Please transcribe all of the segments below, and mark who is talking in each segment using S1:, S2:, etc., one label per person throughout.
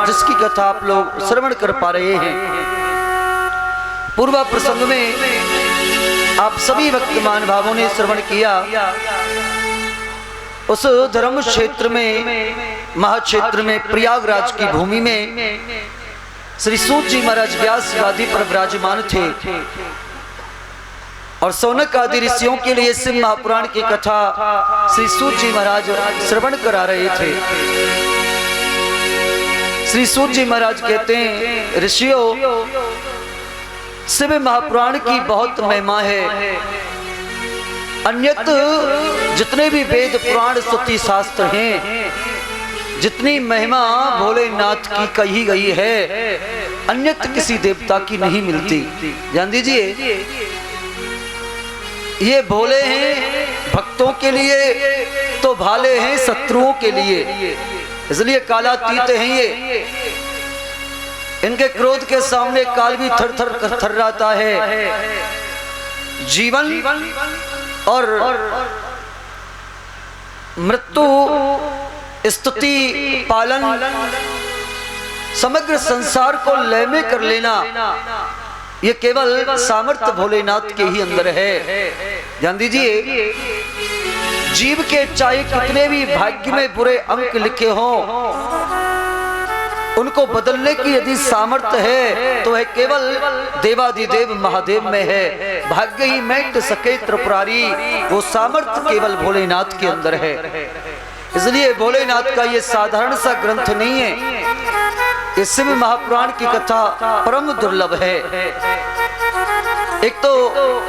S1: जिसकी कथा आप लोग श्रवण कर पा रहे हैं। पूर्व प्रसंग में आप सभी भक्तमान भावों ने श्रवण किया। उस धर्म क्षेत्र में, महाक्षेत्र में, प्रयागराज की भूमि में श्री सूत जी महाराज व्यास गादी पर विराजमान थे और सौनक आदि ऋषियों के लिए सिंह महापुराण की कथा श्री सूत जी महाराज श्रवण करा रहे थे। श्री सूत जी महाराज कहते हैं, ऋषियों, शिव महापुराण की बहुत महिमा है। अन्यत जितने भी वेद पुराण स्तुति शास्त्र हैं, जितनी महिमा भोलेनाथ की कही गई है, अन्यत किसी देवता की नहीं मिलती। जान दीजिए, ये भोले हैं भक्तों के लिए, तो भाले हैं शत्रुओं के लिए। इसलिए कालातीत हैं ये। इनके क्रोध के सामने काल भी थर थर थर्राता है। जीवन और मृत्यु, स्तुति, पालन, समग्र संसार को लय में कर लेना, ये केवल सामर्थ्य भोलेनाथ के ही अंदर है। जान दीजिए, जीव के चाहे कितने भी भाग्य में बुरे अंक लिखे हों, उनको बदलने की यदि सामर्थ्य है तो है केवल देवाधिदेव महादेव में है। भाग्य ही मेट सके त्रिपुरारी, वो सामर्थ्य केवल भोलेनाथ के अंदर है। इसलिए भोलेनाथ का ये साधारण सा ग्रंथ नहीं है, इस शिव महापुराण की कथा परम दुर्लभ है। एक तो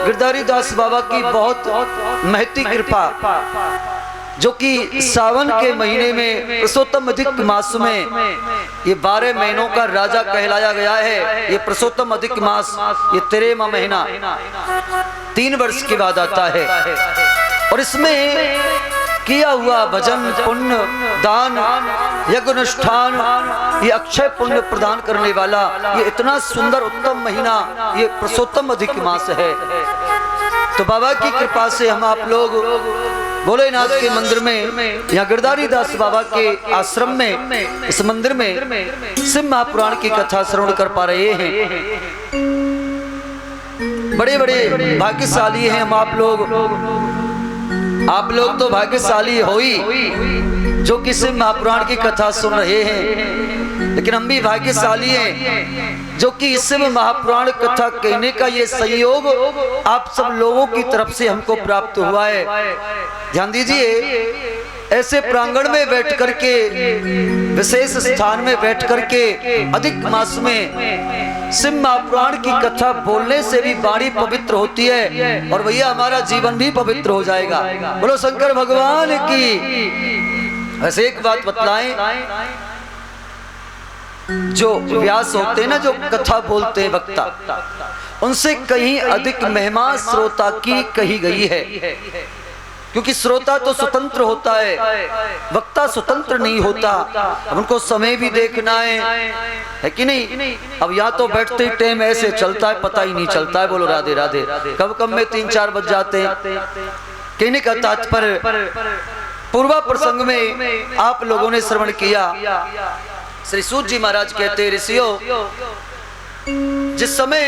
S1: गिरधारी दास बाबा की बहुत महती कृपा, जो कि सावन के महीने में पुरुषोत्तम अधिक मास में, ये 12 महीनों का राजा कहलाया गया है। ये पुरुषोत्तम अधिक मास, ये 13वां महीना 3 वर्ष के बाद आता है और इसमें किया हुआ भजन, पुण्य, दान, यज्ञ अनुष्ठान, ये अक्षय पुण्य प्रदान करने वाला ये इतना सुंदर उत्तम महीना, ये पुरुषोत्तम अधिक मास है। तो बाबा की कृपा से हम आप लोग भोलेनाथ के मंदिर में, यहाँ गिरधारी दास बाबा के आश्रम में, इस मंदिर में शिव महापुराण की कथा श्रवण कर पा रहे हैं। बड़े बड़े भाग्यशाली हैं हम आप लोग तो भाग्यशाली हो ही जो कि शिव महापुराण की कथा सुन रहे हैं, लेकिन हम भी भाग्यशाली हैं जो कि शिव महापुराण कथा कहने का ये संयोग आप सब लोगों की तरफ से हमको प्राप्त हुआ है। ध्यान दीजिए, ऐसे प्रांगण में बैठ करके, विशेष स्थान में बैठ करके, अधिक मास में शिव महापुराण की कथा बोलने से भी वाणी पवित्र होती है और भैया हमारा जीवन भी पवित्र हो जाएगा। बोलो शंकर भगवान की। वैसे एक बात बतलाएं, जो व्यास होते हैं ना, जो कथा बोलते हैं वक्ता, उनसे कहीं अधिक महिमा श्रोता की कही गई है। क्योंकि श्रोता तो स्वतंत्र होता है, वक्ता स्वतंत्र नहीं होता। अब उनको समय भी देखना है कि नहीं। अब यहाँ तो बैठते टाइम ऐसे चलता है, पता ही नहीं चलता है। बोलो राधे राधे। कब कब में 3-4 बज जाते हैं। कहने का तात्पर्य, पूर्वा प्रसंग में आप लोगों ने श्रवण किया। श्री सूत जी महाराज कहते, ऋषियों, जिस समय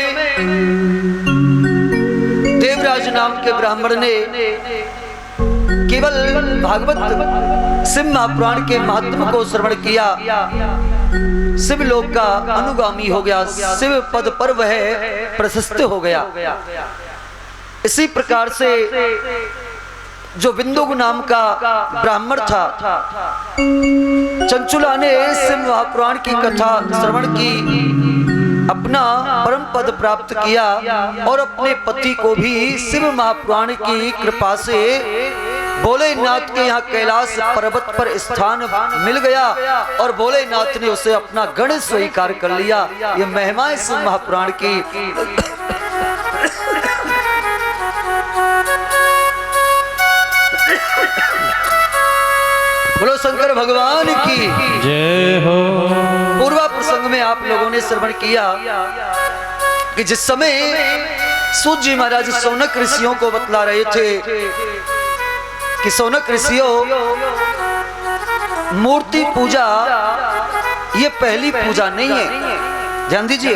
S1: देवराज नाम के ब्राह्मण ने केवल भागवत शिव महापुराण के महात्म को श्रवण किया, शिव लोक का अनुगामी हो गया, शिव पद पर वह प्रशस्त हो गया। इसी प्रकार से जो बिंदु नाम का ब्राह्मण था, चंचुला ने शिव महापुराण की कथा श्रवण की, अपना परम पद प्राप्त किया और अपने पति को भी शिव महापुराण की कृपा से भोलेनाथ के यहाँ कैलाश पर्वत पर स्थान मिल गया और भोलेनाथ ने उसे अपना गण स्वीकार कर लिया। ये महिमा है शिव महापुराण की। बोलो शंकर भगवान की जय हो। पूर्वा प्रसंग में आप लोगों ने श्रवण किया कि जिस समय सूत जी महाराज सौनक ऋषियों को बतला रहे थे कि सौनक ऋषियों, मूर्ति पूजा ये पहली पूजा नहीं है, ध्यान दीजिए।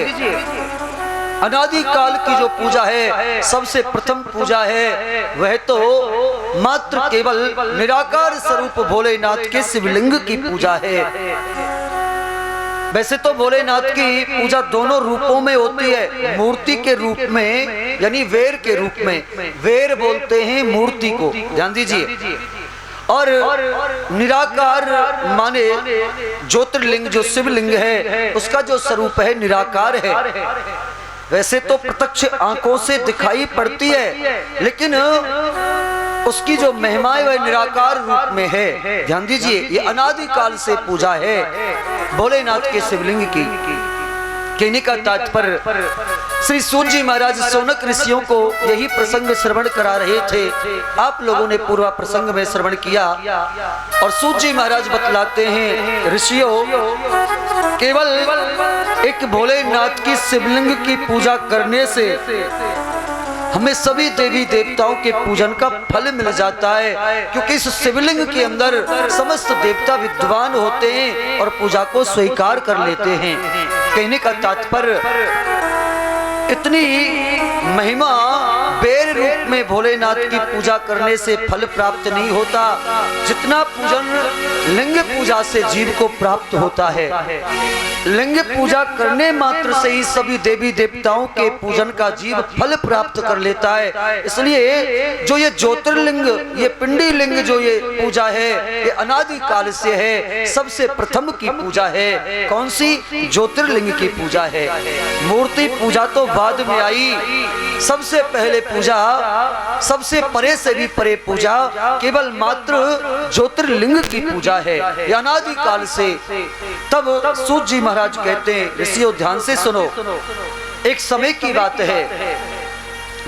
S1: अनादि काल की जो पूजा है, सबसे प्रथम पूजा है, वह तो मात्र केवल निराकार स्वरूप भोलेनाथ के शिवलिंग की पूजा है। वैसे तो भोलेनाथ की पूजा दोनों रूपों में होती है, मूर्ति के रूप में यानी वेर के रूप में, वेर बोलते हैं मूर्ति को, ध्यान दीजिए, और निराकार माने ज्योतिर्लिंग जो शिवलिंग है उसका जो स्वरूप है निराकार है। वैसे तो प्रत्यक्ष आंखों से दिखाई पड़ती है, लेकिन उसकी जो महिमा है वह निराकार रूप में है। ध्यान दीजिए, ये अनादि काल से पूजा है भोलेनाथ के शिवलिंग की। कहने का तात्पर्य, श्री सूत जी महाराज सौनक ऋषियों को यही प्रसंग श्रवण करा रहे थे। आप लोगों ने पूर्वा प्रसंग में श्रवण किया, और सूत जी महाराज बतलाते हैं, ऋषियों, केवल एक भोलेनाथ की शिवलिंग की पूजा करने से हमें सभी देवी देवताओं के पूजन का फल मिल जाता है, क्योंकि इस शिवलिंग के अंदर समस्त देवता विद्वान होते हैं और पूजा को स्वीकार कर लेते हैं। कहने का तात्पर्य, इतनी महिमा बेर रूप में भोलेनाथ की पूजा करने से फल प्राप्त नहीं होता, जितना पूजन लिंग पूजा से जीव को प्राप्त होता है। लिंग पूजा करने मात्र से ही सभी देवी देवताओं के पूजन का जीव फल प्राप्त कर लेता है। इसलिए जो ये ज्योतिर्लिंग, ये पिंडी लिंग जो ये पूजा है, ये अनादि काल से है, सबसे प्रथम की पूजा है। कौन सी? ज्योतिर्लिंग की पूजा है। मूर्ति पूजा तो बाद में आई, सबसे पहले पूजा, सबसे परे से भी परे पूजा केवल मात्र ज्योतिर्लिंग की पूजा है, अनादि काल से। तब सूत जी महाराज कहते हैं, ऋषियों ध्यान से सुनो, एक समय की बात है,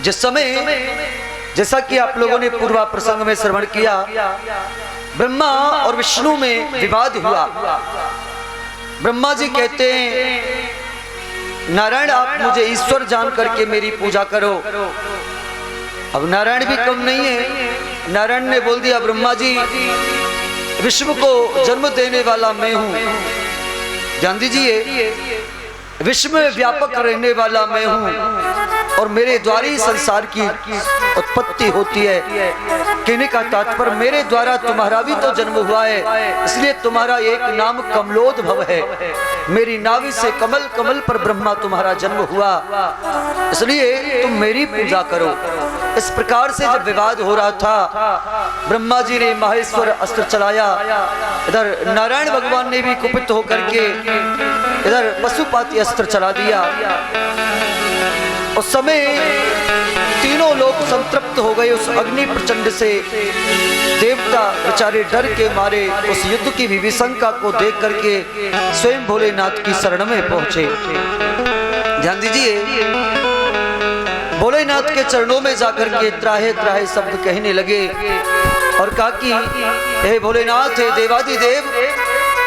S1: जिस समय जैसा कि आप लोगों ने पूर्वा प्रसंग में श्रवण किया, ब्रह्मा और विष्णु में विवाद हुआ। ब्रह्मा जी कहते हैं, नारायण आप मुझे ईश्वर जान करके मेरी पूजा करो। अब नारायण भी कम नहीं है, नारायण ने बोल दिया, ब्रह्मा जी विश्व को जन्म देने वाला मैं हूँ, ध्यान दीजिए, विश्व में व्यापक रहने वाला मैं हूँ और मेरे द्वारा ही संसार की उत्पत्ति होती है। कहने का तात्पर्य, मेरे द्वारा तुम्हारा भी तो जन्म हुआ है, इसलिए तुम्हारा एक नाम कमलोद्भव है। मेरी नाभि से कमल, कमल पर ब्रह्मा तुम्हारा जन्म हुआ, इसलिए तुम मेरी पूजा करो। इस प्रकार से जब विवाद हो रहा था, ब्रह्मा जी ने माहेश्वर अस्त्र चलाया, इधर नारायण भगवान ने भी कुपित होकर के इधर पशुपाती अस्त्र चला दिया। उस समय तीनों लोग संतृप्त हो गए उस अग्नि प्रचंड से। देवता बेचारे डर के मारे उस युद्ध की विभीषिका को देख करके स्वयं भोलेनाथ की शरण में पहुंचे। ध्यान दीजिए, भोलेनाथ के चरणों में जाकर के त्राहे त्राहे शब्द कहने लगे और कहा कि हे भोलेनाथ, हे देवादिदेव,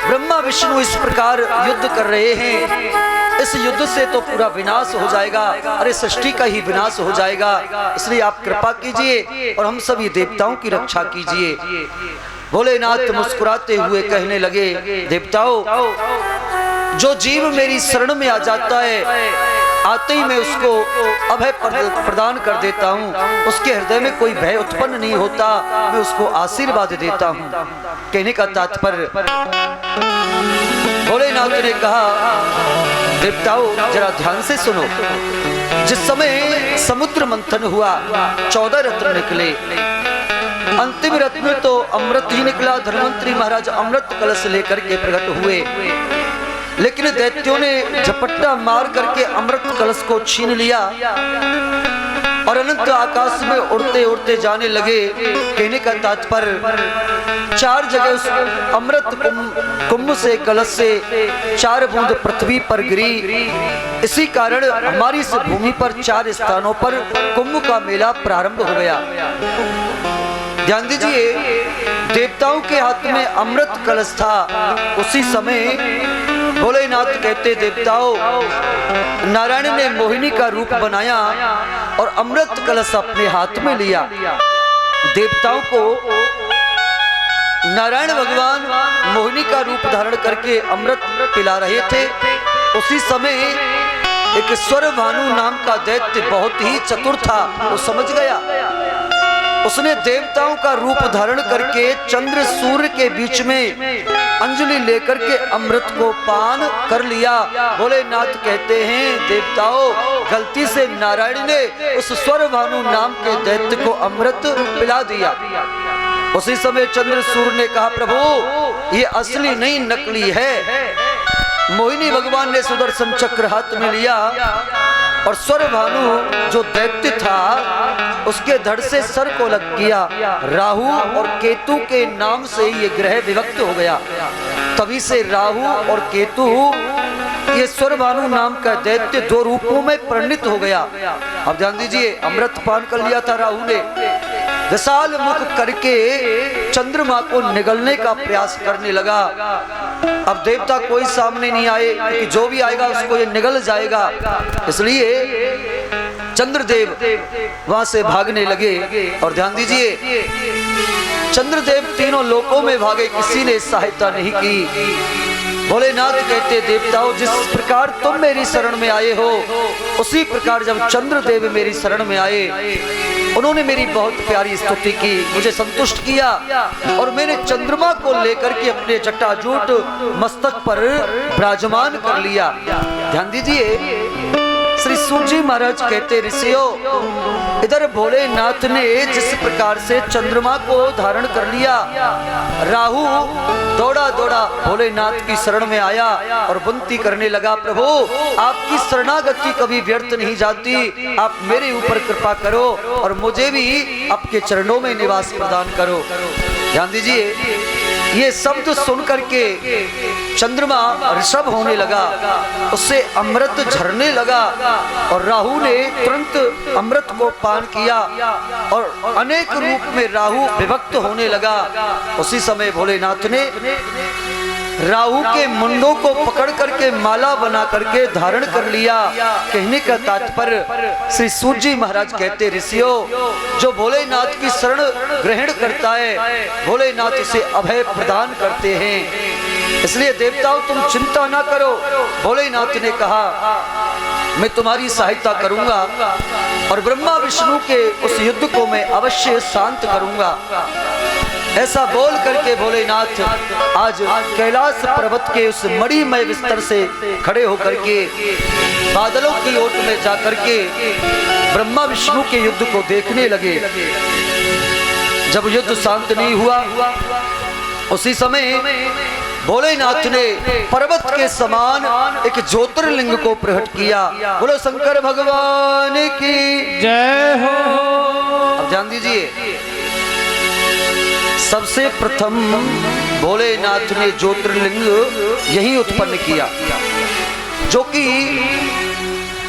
S1: ब्रह्मा विष्णु इस प्रकार युद्ध कर रहे हैं, इस युद्ध से तो पूरा विनाश हो जाएगा, अरे सृष्टि का ही विनाश हो जाएगा, इसलिए आप कृपा कीजिए और हम सभी देवताओं की रक्षा कीजिए। भोलेनाथ मुस्कुराते हुए कहने लगे, देवताओं, जो जीव मेरी शरण में आ जाता है, आते ही मैं उसको अभय प्रदान कर देता हूँ, उसके हृदय में कोई भय उत्पन्न नहीं होता, मैं उसको आशीर्वाद देता हूँ। कहने का तात्पर्य, भोलेनाथ ने कहा, देवताओं जरा ध्यान से सुनो, जिस समय समुद्र मंथन हुआ 14 रत्न निकले, अंतिम रत्न तो अमृत ही निकला। धर्मंत्री महाराज अमृत कलश लेकर के प्रकट हुए, लेकिन दैत्यों ने झपट्टा मार करके अमृत कलश को छीन लिया और अनंत आकाश में उड़ते उड़ते जाने लगे। कहने का तात्पर्य, 4 जगह उस अमृत कुंभ से, कलश से 4 बूंद पृथ्वी पर गिरी। इसी कारण हमारी इस भूमि पर 4 स्थानों पर कुंभ का मेला प्रारंभ हो गया। ध्यान दीजिए, देवताओं के हाथ में अमृत कलश था। उसी समय भोलेनाथ कहते, देवताओं, नारायण ने मोहिनी का रूप बनाया और अमृत कलश अपने हाथ में लिया। देवताओं को नारायण भगवान मोहिनी का रूप धारण करके अमृत पिला रहे थे। उसी समय एक स्वर भानु नाम का दैत्य बहुत ही चतुर था, वो समझ गया। उसने देवताओं का रूप धारण करके चंद्र सूर्य के बीच में अंजलि लेकर के अमृत को पान कर लिया। भोलेनाथ कहते हैं, देवताओं, गलती से नारायण ने उस स्वर भानु नाम के दैत्य को अमृत पिला दिया। उसी समय चंद्र सूर्य ने कहा, प्रभु ये असली नहीं नकली है। मोहिनी भगवान ने सुदर्शन चक्र हाथ में लिया और स्वर भानु जो दैत्य था उसके धड़ से सर को लग किया। राहु और केतु के नाम से ये ग्रह विभक्त हो गया। तभी से राहु और केतु, ये स्वर भानु नाम का दैत्य दो रूपों में परिणित हो गया। अब ध्यान दीजिए, अमृत पान कर लिया था राहु ने, विशाल मुख करके चंद्रमा को निगलने का प्रयास करने लगा। अब देवता कोई सामने नहीं आए, क्योंकि जो भी आएगा उसको ये निगल जाएगा। इसलिए चंद्रदेव वहां से भागने लगे। और ध्यान दीजिए, चंद्रदेव तीनों लोकों में भागे, किसी ने सहायता नहीं की। भोलेनाथ कहते, देवताओं, जिस प्रकार तुम मेरी शरण में आए हो, उसी प्रकार जब चंद्रदेव मेरी शरण में आए, उन्होंने मेरी बहुत प्यारी स्तुति की, मुझे संतुष्ट किया और मैंने चंद्रमा को लेकर के अपने जटाजूट मस्तक पर विराजमान कर लिया। ध्यान दीजिए, श्री सूत जी महाराज कहते, ऋषियों, इधर भोलेनाथ ने जिस प्रकार से चंद्रमा को धारण कर लिया, राहु दौड़ा दौड़ा भोलेनाथ की शरण में आया और विनती करने लगा, प्रभु आपकी शरणागति कभी व्यर्थ नहीं जाती, आप मेरे ऊपर कृपा करो और मुझे भी आपके चरणों में निवास प्रदान करो। ध्यान दीजिए, ये शब्द सुन करके चंद्रमा ऋषभ होने लगा, उससे अमृत झरने लगा और राहु ने तुरंत अमृत को पान किया और अनेक रूप में राहु विभक्त होने लगा। उसी समय भोलेनाथ ने राहु के मुंडों को पकड़ करके माला बना करके धारण कर लिया। कहने का तात्पर्य, श्री सूत जी महाराज कहते, ऋषियों, जो भोलेनाथ की शरण ग्रहण करता है, भोलेनाथ उसे अभय प्रदान करते हैं। इसलिए देवताओं, तुम चिंता ना करो। भोलेनाथ ने कहा, मैं तुम्हारी सहायता करूंगा और ब्रह्मा विष्णु के उस युद्ध को मैं अवश्य शांत करूंगा। ऐसा बोल करके भोलेनाथ आज कैलाश पर्वत के उस मणिमय बिस्तर से खड़े होकर के बादलों की ओट में जाकर के ब्रह्मा विष्णु के युद्ध को देखने लगे। जब युद्ध शांत नहीं हुआ, उसी समय भोलेनाथ ने पर्वत के समान एक ज्योतिर्लिंग को प्रकट किया। बोलो शंकर भगवान की जय हो। अब ध्यान दीजिए, सबसे प्रथम भोलेनाथ ने ज्योतिर्लिंग यही उत्पन्न किया, जो कि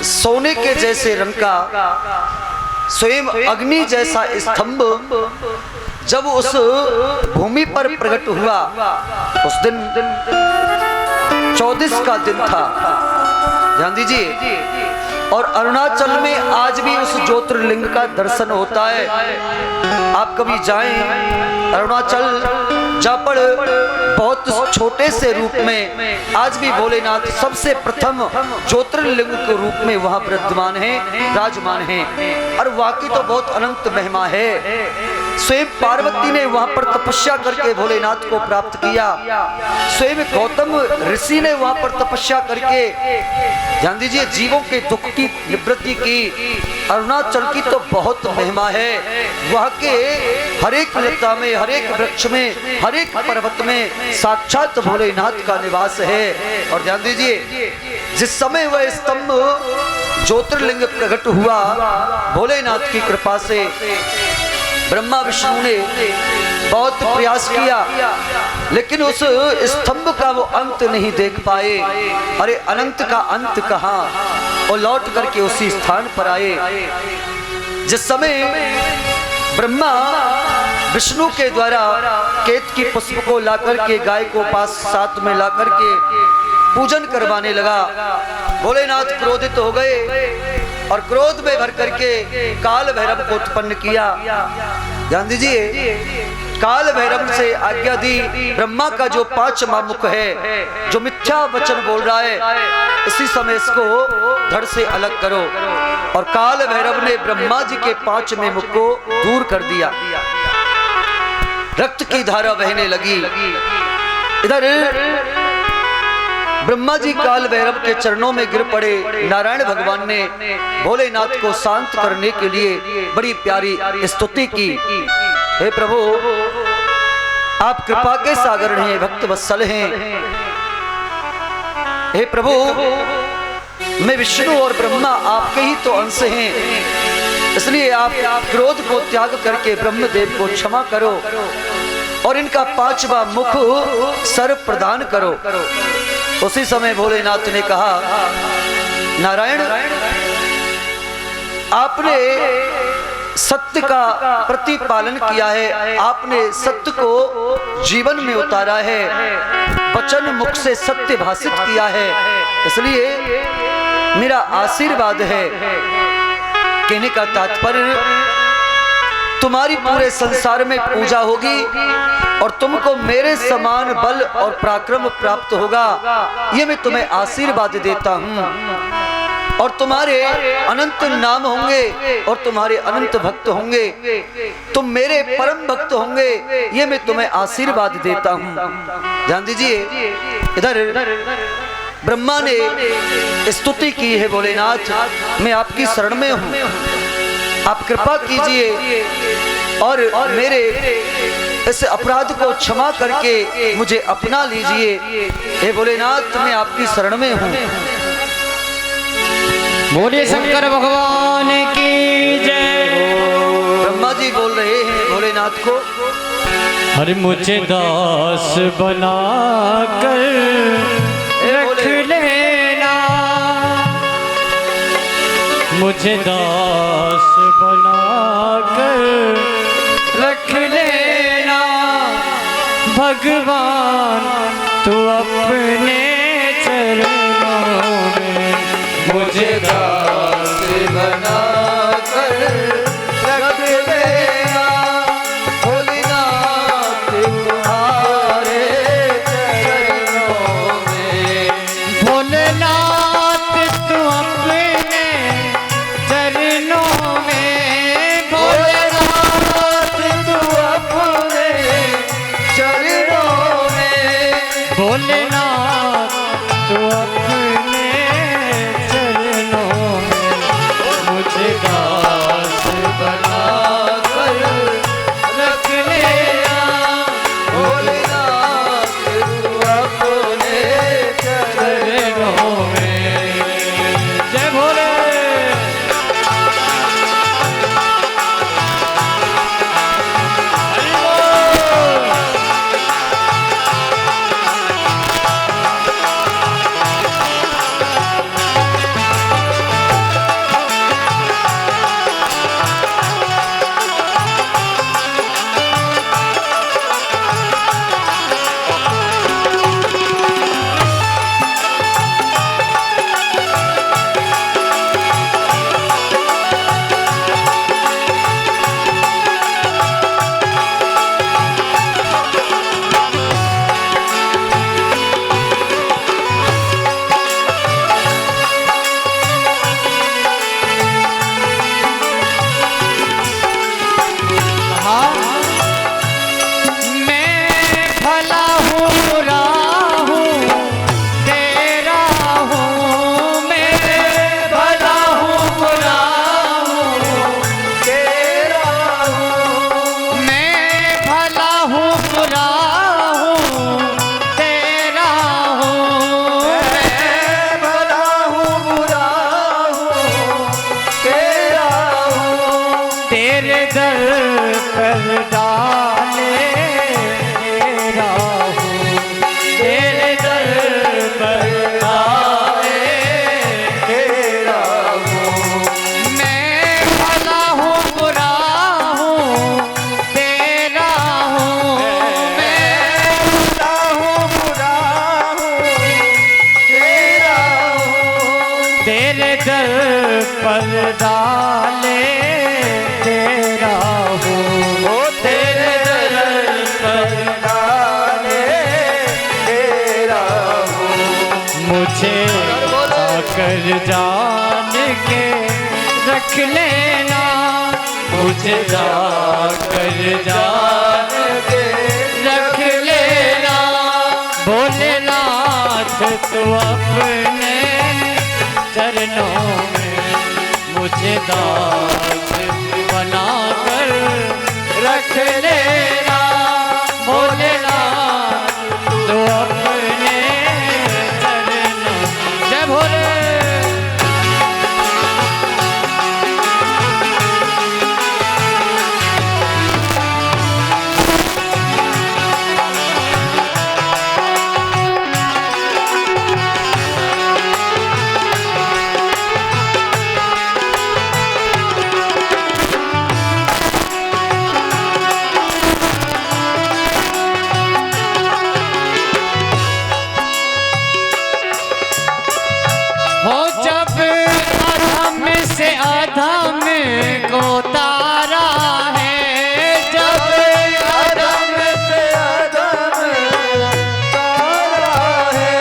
S1: सोने के जैसे रंग का स्वयं अग्नि जैसा स्तंभ जब उस भूमि पर प्रकट हुआ, उस दिन 14 का दिन था। ध्यान दीजिए, और अरुणाचल में आज भी उस ज्योतिर्लिंग का दर्शन होता है। आप कभी जाएं अरुणाचल, जहाँ पर बहुत छोटे से रूप में आज भी भोलेनाथ सबसे प्रथम ज्योतिर्लिंग के रूप में वहाँ विराजमान है, विराजमान है। और वहाँ की तो बहुत अनंत महिमा है। स्वयं पार्वती ने वहाँ पर तपस्या करके भोलेनाथ को प्राप्त किया। स्वयं गौतम ऋषि ने वहाँ पर तपस्या करके, ध्यान दीजिए, जीवों के दुख की निवृत्ति की। अरुणाचल की तो बहुत महिमा है। वहाँ के हर एक लता में, हर एक वृक्ष में, हर एक पर्वत में साक्षात भोलेनाथ का निवास है। और ध्यान दीजिए, जिस समय वह स्तंभ ज्योतिर्लिंग प्रकट हुआ, भोलेनाथ की कृपा से ब्रह्मा विष्णु ने बहुत प्रयास किया, लेकिन उस स्तंभ का वो अंत नहीं देख पाए। अरे अनंत का अंत कहाँ, और लौट करके उसी स्थान पर आए। जिस समय ब्रह्मा विष्णु के द्वारा केत की पुष्प को लाकर के गाय को पास साथ में लाकर के पूजन करवाने लगा, भोलेनाथ क्रोधित हो गए और क्रोध में भर करके काल भैरव को उत्पन्न किया। ध्यान दीजिए, काल भैरव से आज्ञा दी। ब्रह्मा का जो पांचवा मुख है, जो मिथ्या वचन बोल रहा है, इसी समय इसको धड़ से अलग करो। और काल भैरव ने ब्रह्मा जी के पांचवें मुख को दूर कर दिया। रक्त की धारा बहने लगी। इधर ब्रह्मा जी काल भैरव के चरणों में गिर पड़े। नारायण भगवान ने भोलेनाथ को शांत करने के लिए बड़ी प्यारी स्तुति की। हे प्रभु, आप कृपा के सागर हैं, भक्त वत्सल हैं। हे प्रभु, मैं विष्णु और ब्रह्मा आपके ही तो अंश हैं, इसलिए आप क्रोध को त्याग करके ब्रह्मदेव को क्षमा करो और इनका पांचवा मुख सर प्रदान करो। उसी समय भोलेनाथ ने कहा, नारायण, आपने सत्य का प्रतिपालन किया है, आपने सत्य को जीवन में उतारा है, वचन मुख से सत्य भाषित किया है, इसलिए मेरा आशीर्वाद है। कहने का तात्पर्य, तुम्हारी पूरे संसार में पूजा होगी और तुमको मेरे समान बल और पराक्रम प्राप्त होगा, ये मैं तुम्हें आशीर्वाद देता हूँ। और तुम्हारे अनंत नाम होंगे और तुम्हारे अनंत भक्त होंगे, तुम मेरे परम भक्त होंगे, ये मैं तुम्हें आशीर्वाद देता हूँ। ध्यान दीजिए, इधर ब्रह्मा ने स्तुति की है, भोलेनाथ मैं आपकी शरण में हूँ, आप कृपा कीजिए और मेरे इस अपराध को क्षमा करके मुझे अपना लीजिए। हे भोलेनाथ, मैं आपकी शरण में हूँ।
S2: बोले शंकर भगवान की जय।
S1: ब्रह्मा जी बोल रहे हैं भोलेनाथ को,
S2: अरे मुझे दास बना कर रख लेना, मुझे दास बना कर रख लेना, भगवान तू अपने चरणों में मुझे दास
S1: बना कर रख लेना, भोलेनाथ तुम्हारे चरणों में,
S2: भोलेनाथ तू अपने चरणों में,
S1: भोलेनाथ तू अपने चरणों में,
S2: भोलेनाथ तू अपने चरणों में मुझे दास बना कर रख लेना,
S1: भोलेनाथ तू अपने
S2: चरणों में। जय भोले। तेरे दर पर डाले तेरा हूँ, तेरे दर जाकर जान के रख लेना, मुझे जाकर जान के रख लेना। भोलेनाथ तू अपने चरणों में मुझे दास बनाकर रख लेना। भोलेनाथ तू अपने चरणों। जय भोले। हो जब अधम से अधम को तारा है, जब अधम से अधम तारा है,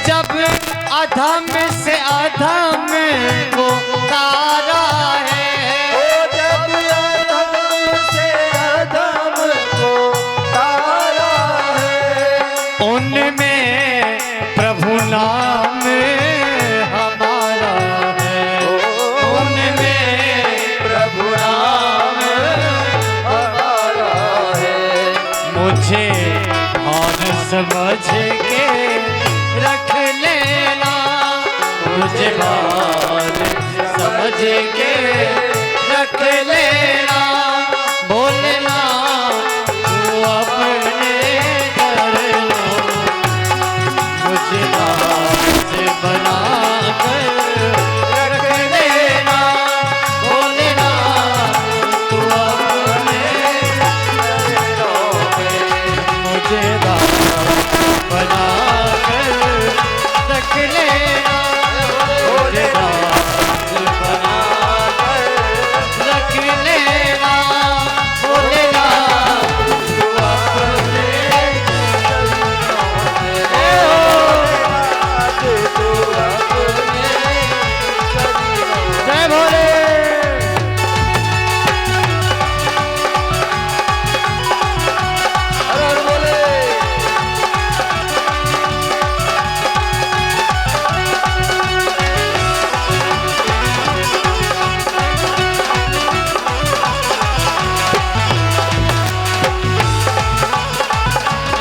S2: जब अधम से अधम को तारा है,
S1: जब अधम से अधम को तारा है,
S2: उनमें प्रभु नाम हमारा है, उनमें प्रभु नाम
S1: हमारा है।
S2: मुझे ध्यान समझ के रख लेना, मुझे ध्यान समझ के रख लेना। भोलेनाथ तू अपने चरणों मुझे दास बनाकर रख लेना। भोलेनाथ तू अपने चरणों में मुझे दास बनाकर रख लेना। मुझे दास बनाकर रख लेना। भोलेनाथ तू अपने जय भोले।
S1: हर हर बोले।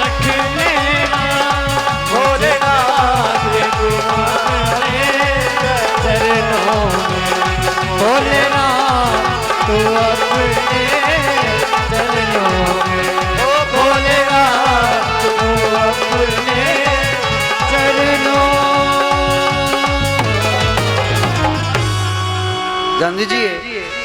S2: रख लेना भोलेनाथ तू अपने चरणों में। भोलेनाथ तू अपने चरणों में। ओ भोलेनाथ तू अपने चरणों।
S1: जान लीजिए